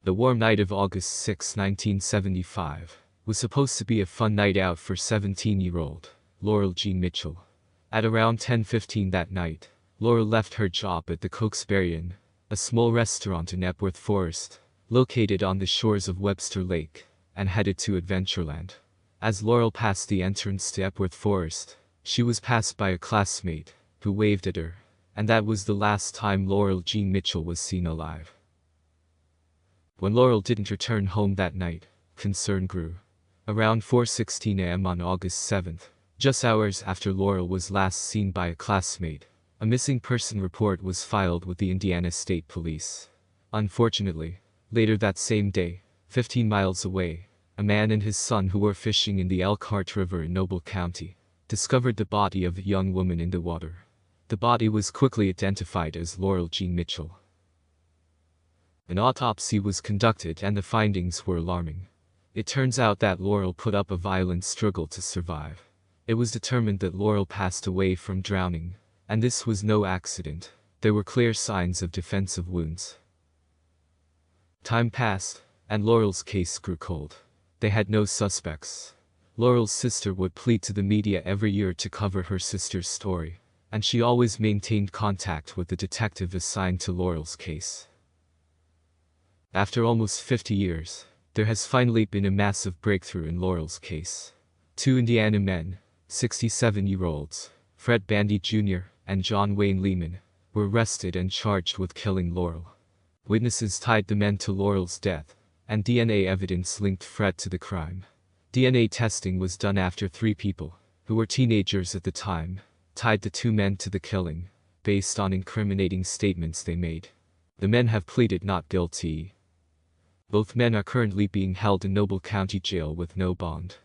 The warm night of August 6, 1975, was supposed to be a fun night out for 17-year-old Laurel Jean Mitchell. At around 10:15 that night, Laurel left her job at the Cokesbury Inn, a small restaurant in Epworth Forest, located on the shores of Webster Lake, and headed to Adventureland. As Laurel passed the entrance to Epworth Forest, she was passed by a classmate, who waved at her, and that was the last time Laurel Jean Mitchell was seen alive. When Laurel didn't return home that night, concern grew. Around 4:16 a.m. on August 7th, just hours after Laurel was last seen by a classmate, a missing person report was filed with the Indiana State Police. Unfortunately, later that same day, 15 miles away, a man and his son who were fishing in the Elkhart River in Noble County discovered the body of a young woman in the water. The body was quickly identified as Laurel Jean Mitchell. An autopsy was conducted and the findings were alarming. It turns out that Laurel put up a violent struggle to survive. It was determined that Laurel passed away from drowning, and this was no accident. There were clear signs of defensive wounds. Time passed, and Laurel's case grew cold. They had no suspects. Laurel's sister would plead to the media every year to cover her sister's story, and she always maintained contact with the detective assigned to Laurel's case. After almost 50 years, there has finally been a massive breakthrough in Laurel's case. Two Indiana men, 67-year-olds, Fred Bandy Jr. and John Wayne Lehman, were arrested and charged with killing Laurel. Witnesses tied the men to Laurel's death, and DNA evidence linked Fred to the crime. DNA testing was done after 3 people, who were teenagers at the time, tied the 2 men to the killing, based on incriminating statements they made. The men have pleaded not guilty. Both men are currently being held in Noble County Jail with no bond.